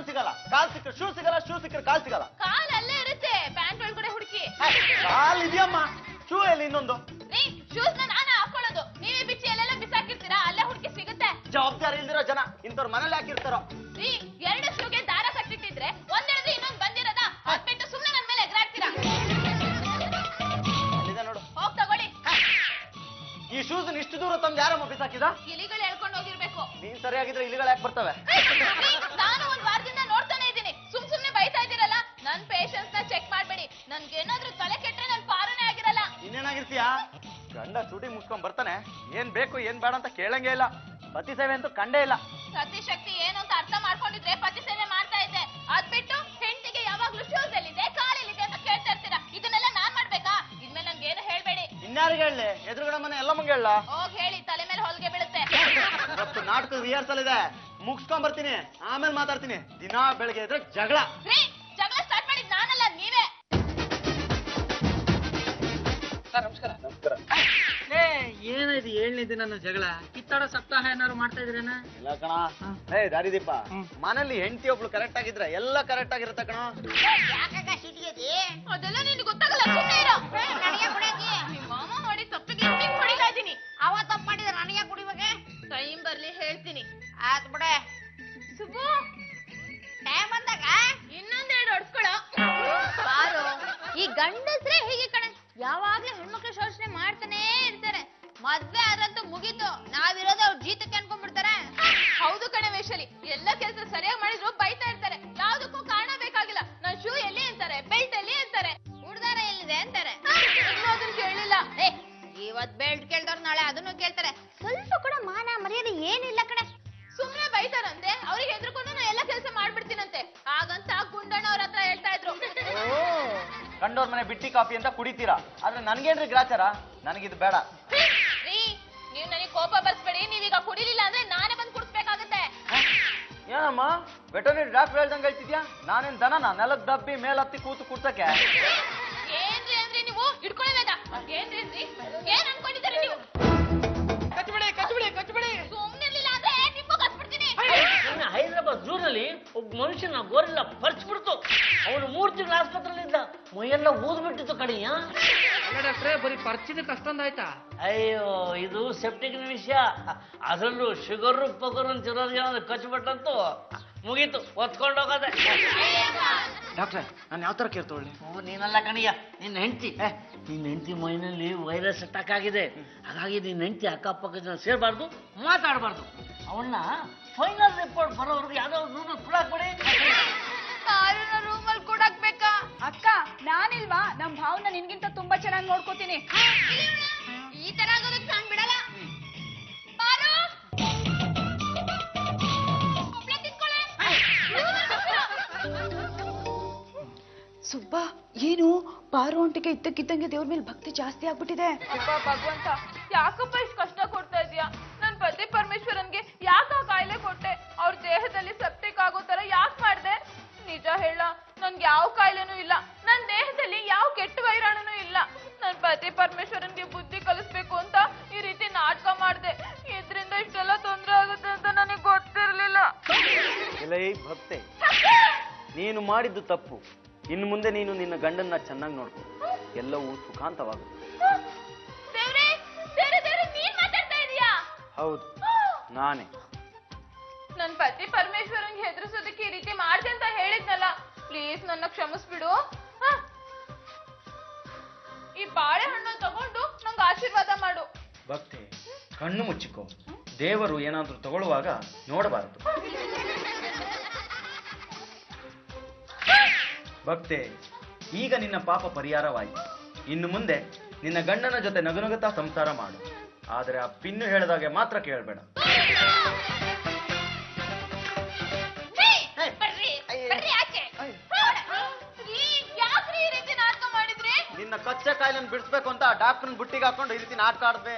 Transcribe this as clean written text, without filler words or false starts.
ಇನ್ನೊಂದು ಸಿಗಲ್ಲ. ಕಾಲ್ ಸಿಕ್ಕರೆ ಶೂ ಸಿಗಲ್ಲ, ಶೂ ಸಿಕ್ಕರೆ ಕಾಲ್ ಸಿಗಲ್ಲ. ಕಾಲ್ ಅಲ್ಲೇ ಇರುತ್ತೆ, ಪ್ಯಾಂಟ್ ಒಳಗಡೆ ಹುಡುಕಿ. ಕಾಲ್ ಇದೆಯಮ್ಮ, ಶೂ ಎಲ್ಲಿ ಇನ್ನೊಂದು? ಶೂಸ್ ನಾನು ಹಾಕೊಳ್ಳೋದು, ನೀವೇ ಬಿಚ್ಚಿ ಎಲ್ಲೆಲ್ಲ ಬಿಸಾಕಿರ್ತೀರಾ, ಅಲ್ಲೇ ಹುಡುಕಿ ಸಿಗುತ್ತೆ. ಜವಾಬ್ದಾರಿ ಇಲ್ದಿರೋ ಜನ ಇಂಥವ್ರ ಮನೇಲಿ ಹಾಕಿರ್ತಾರೋ. ಎರಡು ಶೂಗೆ ದಾರ ಕಟ್ಟಿಟ್ಟಿದ್ರೆ ಒಂದೆರಡು ಇನ್ನೊಂದು ಬಂದಿರೋದ, ಅದ್ಬಿಟ್ಟು ಸುಮ್ಮನೆ ನನ್ ಮೇಲೆ ಎಗರಾಡ್ತೀರಾ. ನೋಡು, ಹೋಗ್ ತಗೊಳ್ಳಿ. ಈ ಶೂಸ್ ಇಷ್ಟು ದೂರ ತಂದು ಯಾರಮ್ಮ ಬಿಸಾಕಿದ? ಇಲಿಗಳು ಹೇಳ್ಕೊಂಡು ಹೋಗಿರ್ಬೇಕು. ನೀನ್ ಸರಿಯಾಗಿದ್ರೆ ಇಲಿಗಳು ಯಾಕೆ ಬರ್ತವೆ? ನಾನು ಒಂದ್ ವಾರದಿಂದ ನೋಡ್ತಾನೆ ಇದ್ದೀನಿ, ಸುಮ್ನೆ ಬೈತಾ ಇದ್ದೀರಲ್ಲ. ನನ್ ಪೇಷನ್ಸ್ ನ ಚೆಕ್ ಮಾಡ್ಬೇಡಿ, ನನ್ಗೇನಾದ್ರೂ ತಲೆ ಕೆಟ್ರೆ ನನ್ ಪಾರನೇ ಆಗಿರಲ್ಲ. ಇನ್ನೇನಾಗಿರ್ತೀಯಾ? ಗಂಡ ಶೂಟಿಂಗ್ ಮುಗಿಸ್ಕೊಂಡ್ ಬರ್ತಾನೆ, ಏನ್ ಬೇಕು ಏನ್ ಬೇಡ ಅಂತ ಕೇಳಂಗೇ ಇಲ್ಲ. ಪತಿ ಸೇವೆ ಅಂತೂ ಕಂಡೇ ಇಲ್ಲ. ಸತಿ ಶಕ್ತಿ ಏನು ಅಂತ ಅರ್ಥ ಮಾಡ್ಕೊಂಡಿದ್ರೆ ಪತಿ ಸೇವೆ ಮಾಡ್ತಾ ಇದ್ದೆ. ಅದ್ಬಿಟ್ಟು ಹೆಂಡತಿಗೆ ಯಾವಾಗ್ಲೂ ಶೂಸ್ ಎಲ್ಲಿದೆ, ಕಾಲೆಲ್ಲಿದೆ ಅಂತ ಕೇಳ್ತಾ ಇರ್ತೀರಾ. ಇದನ್ನೆಲ್ಲ ನಾನ್ ಮಾಡ್ಬೇಕಾ? ಇದ್ಮೇಲೆ ನನ್ಗೆ ಏನು ಹೇಳ್ಬೇಡಿ. ಇನ್ಯಾರಿಗೆ ಹೇಳಿ? ಎದುರುಗಡೆ ಮನೆ ಎಲ್ಲ ಮಂಗೆ ಹೇಳ. ಹೋಗ್ ಹೇಳಿ, ತಲೆ ಮೇಲೆ ಹೊಲಿಗೆ ಬೀಳುತ್ತೆ. ಇವತ್ತು ನಾಟಕದ ರಿಹರ್ಸಲ್ ಇದೆ, ಮುಗಿಸ್ಕೊಂಡ್ ಬರ್ತೀನಿ, ಆಮೇಲೆ ಮಾತಾಡ್ತೀನಿ. ದಿನಾ ಬೆಳಗ್ಗೆ ಇದ್ರೆ ಜಗಳ. ಜಗಳ ಸ್ಟಾರ್ಟ್ ಮಾಡಿದ್ ನಾನಲ್ಲ, ನೀವೇ. ನಮಸ್ಕಾರ. ನಮಸ್ಕಾರ. ಏನಿದೆ 7ನೇ ದಿನ ಜಗಳ? ಕಿತ್ತಾಡೋ ಸಪ್ತಾಹ ಏನಾದ್ರು ಮಾಡ್ತಾ ಇದ್ರೇನ? ಇಲ್ಲ ಕಣ. ದಾರಿದೀಪ, ಮನೇಲಿ ಹೆಂಡತಿ ಒಬ್ಳು ಕರೆಕ್ಟ್ ಆಗಿದ್ರೆ ಎಲ್ಲ ಕರೆಕ್ಟ್ ಆಗಿರುತ್ತೆ ಕಣ. ಅದೆಲ್ಲ ನಿನ್ಗೆ ಗೊತ್ತಾಗಲ್ಲ, ಸುಮ್ಮನೆ ಇರೋ. ನಿಮ್ಮ ಮಾಮ ಮಾಡಿ ತಪ್ಪಿಗೆ ಹೊಡಿತಾ ಇದ್ದೀನಿ. ಅವ ತಪ್ಪು ಮಾಡಿದ್ರೆ ನನಗೆ ಕುಡಿಬೇಕೆ? ಟೈಮ್ ಬರ್ಲಿ ಹೇಳ್ತೀನಿ. ಆತ್ ಬಿಡೆ. ಸುಬ್ಬು, ಟೈಮ್ ಬಂದಾಗ ಇನ್ನೊಂದೆರಡು ಹೊಡ್ಸ್ಕೊಳೋ. ಬಾರು, ಈ ಗಂಡಸ್ರೆ ಹೀಗೆ ಕಣೆ, ಯಾವಾಗ್ಲೂ ಹೆಣ್ಮಕ್ಳು ಶೋಷಣೆ ಮಾಡ್ತಾನೆ ಇರ್ತಾರೆ. ಮದ್ವೆ ಆದ್ರಂತೂ ಮುಗೀತು, ನಾವಿರೋದು ಅವ್ರ ಜೀತಕ್ಕೆ ಅನ್ಕೊಂಡ್ಬಿಡ್ತಾರೆ. ಹೌದು ಕಣೆ ವೈಶಾಲಿ, ಎಲ್ಲ ಕೆಲಸ ಸರಿಯಾಗಿ ಮಾಡಿದ್ರು ಬೈತಾ ಇರ್ತಾರೆ. ಯಾವ್ದಕ್ಕೂ ಕಾರಣ ಬೇಕಾಗಿಲ್ಲ. ನನ್ ಶೂ ಎಲ್ಲಿ ಅಂತಾರೆ, ಬೆಲ್ಟ್ ಎಲ್ಲಿ ಅಂತಾರೆ, ಉಡ್ದಾರ ಎಲ್ಲಿದೆ ಅಂತಾರೆ. ಅದನ್ನ ಕೇಳಿಲ್ಲ. ಇವತ್ ಬೆಲ್ಟ್ ಕೇಳ್ದವ್ರು ನಾಳೆ ಅದನ್ನು ಕೇಳ್ತಾರೆ. ಸ್ವಲ್ಪ ಕೂಡ ಮಾನ ಮರ್ಯಾದೆ ಏನಿಲ್ಲ ಕಡೆ. ಸುಮ್ನೆ ಬೈತಾರಂತೆ, ಅವ್ರಿಗೆ ಹೆದರ್ಕೊಂಡು ನಾ ಎಲ್ಲ ಕೆಲಸ ಮಾಡ್ಬಿಡ್ತೀನಂತೆ. ಹಾಗಂತ ಗುಂಡಣ್ಣ ಅವ್ರ ಹತ್ರ ಹೇಳ್ತಾ ಇದ್ರು. ಕಂಡೋರ್ ಮನೆ ಬಿಟ್ಟಿ ಕಾಫಿ ಅಂತ ಕುಡಿತೀರಾ, ಆದ್ರೆ ನನ್ಗೇನ್ರಿ ಗ್ರಾಚಾರ? ನನಗಿದು ಬೇಡ. ನೀವ್ ನನಗೆ ಕೋಪ ಬರ್ಸ್ಬೇಡಿ. ನೀವೀಗ ಕುಡಿಲಿಲ್ಲ ಅಂದ್ರೆ ನಾನೇ ಬಂದು ಕುಡಿಸ್ಬೇಕಾಗತ್ತೆ. ಏನಮ್ಮ ವೆಟರ್ನರಿ ಡಾಕ್ಟರ್ ಹೇಳ್ದಂಗೆ ಹೇಳ್ತಿದ್ಯಾ? ನಾನೇನ್ ದನನ ನೆಲಕ್ ದಬ್ಬಿ ಮೇಲತ್ತಿ ಕೂತು ಕುಡ್ಸಕ್ಕೆ? ಏನ್ರಿ ಅಂದ್ರೆ ನೀವು ಇಟ್ಕೊಳ್ಳೇದ? ಏನ್ರಿ ಏನ್ ಅನ್ಕೊಂಡಿದ್ದೀರಿ ನೀವು? ಕಚ್ಬಿಡಿ. ಸುಮ್ನಿರ್ಲಿಲ್ಲ ಅಂದ್ರೆ ನಿಮ್ಮು ಕಚ್ಬಿಡ್ತೀನಿ. ಹೈದರಾಬಾದ್ ಝೂನಲ್ಲಿ ಒಬ್ಬ ಮನುಷ್ಯನ ಗೋರಿಲ್ಲ ಪರಿಸ್ಬಿಡ್ತು. ಅವನು 3 ತಿಂಗಳು ಆಸ್ಪತ್ರೆಯಲ್ಲಿದ್ದ, ಮೈಯೆಲ್ಲ ಊದ್ಬಿಟ್ಟಿತ್ತು ಕಡೆಯ. ಡಾಕ್ಟ್ರೆ, ಬರೀ ಪರಿಚಯಕ್ಕೆ ಅಷ್ಟೊಂದಾಯ್ತಾ? ಅಯ್ಯೋ, ಇದು ಸೆಪ್ಟಿಕ್ನ ವಿಷಯ. ಅದರಲ್ಲೂ ಶುಗರ್ ಪಗರ್ ಅಂತ ಕಚ್ಬಿಟ್ಟಂತೂ ಮುಗೀತು, ಒತ್ಕೊಂಡು ಹೋಗೋದೆ. ಡಾಕ್ಟ್ರೆ, ನಾನು ಯಾವ ತರ ಕೇರ್ ತಗೊಳ್ಳಿ? ನೀನಲ್ಲ ಕಣಿಯ, ನಿನ್ನ ಹೆಂಡತಿ ಮೈನಲ್ಲಿ ವೈರಸ್ ಅಟ್ಯಾಕ್ ಆಗಿದೆ. ಹಾಗಾಗಿ ನಿನ್ನ ಹೆಂಡತಿ ಅಕ್ಕಪಕ್ಕ ಜನ ಸೇರ್ಬಾರ್ದು, ಮಾತಾಡಬಾರ್ದು. ಅವನ್ನ ಫೈನಲ್ ರಿಪೋರ್ಟ್ ಬರೋವರೆಗೂ ಯಾವ್ದಾದ್ರು ರೂಮಲ್ಲಿ ಕುಡಾಕ್ಬೇಡಿ. ರೂಮಲ್ಲಿ ಕೂಡಾಕ್ಬೇಕಾ? ಅಕ್ಕ, ನಾನಿಲ್ವಾ? ನಮ್ ಭಾವನ ನಿನ್ಗಿಂತ ತುಂಬಾ ಚೆನ್ನಾಗಿ ನೋಡ್ಕೋತೀನಿ. ಈ ತರ ಆಗೋದಕ್ಕೆ ನಾನ್ ಬಿಡಲ್ಲ. ಬಾರು, ಸುಬ್ಬ, ಏನು ಪಾರು ಅಂಟಿಗೆ ಇದ್ದಕ್ಕಿದ್ದಂಗೆ ದೇವ್ರ ಮೇಲೆ ಭಕ್ತಿ ಜಾಸ್ತಿ ಆಗ್ಬಿಟ್ಟಿದೆ. ಭಗವಂತ, ಯಾಕಪ್ಪ ಇಷ್ಟು ಕಷ್ಟ ಕೊಡ್ತಾ ಇದೀಯಾ? ನನ್ ಪತಿ ಪರಮೇಶ್ವರನ್ಗೆ ಯಾಕ ಕಾಯಿಲೆ ಕೊಟ್ಟೆ? ಅವ್ರ ದೇಹದಲ್ಲಿ ಸೆಪ್ಟಿಕ್ ಆಗೋ ತರ ಯಾಕೆ ಮಾಡ್ದೆ? ನಿಜ ಹೇಳ, ನನ್ಗೆ ಯಾವ ಕಾಯಿಲೆನೂ ಇಲ್ಲ, ನನ್ ದೇಹದಲ್ಲಿ ಯಾವ ಕೆಟ್ಟ ವೈರಾಣುನೂ ಇಲ್ಲ. ನನ್ ಪತಿ ಪರಮೇಶ್ವರನ್ಗೆ ಬುದ್ಧಿ ಕಲಿಸ್ಬೇಕು ಅಂತ ಈ ರೀತಿ ನಾಟಕ ಮಾಡ್ದೆ. ಇದ್ರಿಂದ ಇಷ್ಟೆಲ್ಲ ತೊಂದ್ರೆ ಆಗುತ್ತೆ ಅಂತ ನನಗೆ ಗೊತ್ತಿರ್ಲಿಲ್ಲ. ಭಕ್ತೆ, ನೀನು ಮಾಡಿದ್ದು ತಪ್ಪು. ಇನ್ನು ಮುಂದೆ ನೀನು ನಿನ್ನ ಗಂಡನ್ನ ಚೆನ್ನಾಗಿ ನೋಡ್ಕೊ, ಎಲ್ಲವೂ ಸುಖಾಂತವಾಗುತ್ತೆ. ನೀನ್ ಮಾತಾಡ್ತಾ ಇದೀಯಾ? ಹೌದು, ನಾನೇ. ನನ್ ಪತಿ ಪರಮೇಶ್ವರನ್ಗೆ ಹೆದರ್ಸೋದಕ್ಕೆ ಈ ರೀತಿ ಮಾಡ್ದೆ ಅಂತ ಹೇಳಿದ್ನಲ್ಲ, ಪ್ಲೀಸ್ ನನ್ನ ಕ್ಷಮಿಸ್ಬಿಡು. ಈ ಬಾಳೆಹಣ್ಣು ತಗೊಂಡು ನಂಗೆ ಆಶೀರ್ವಾದ ಮಾಡು. ಭಕ್ತೆ, ಕಣ್ಣು ಮುಚ್ಚಿಕೋ. ದೇವರು ಏನಾದ್ರೂ ತಗೊಳ್ಳುವಾಗ ನೋಡಬಾರದು. ಭಕ್ತೆ, ಈಗ ನಿನ್ನ ಪಾಪ ಪರಿಹಾರವಾಯಿತು. ಇನ್ನು ಮುಂದೆ ನಿನ್ನ ಗಂಡನ ಜೊತೆ ನಗುನಗುತ್ತಾ ಸಂಸಾರ ಮಾಡು. ಆದರೆ ಆ ಪಿನ್ನು ಹೇಳಿದಾಗೆ ಮಾತ್ರ ಕೇಳಬೇಡ. ನಿನ್ನ ಕಚ್ಚೆ ಕಾಯಿಲೆಯನ್ನು ಬಿಡಿಸ್ಬೇಕು ಅಂತ ಡಾಕ್ಟರ್ನ ಬುಟ್ಟಿಗೆ ಹಾಕೊಂಡು ಈ ರೀತಿ ನಾಟಕ ಆಡಿದ್ವಿ.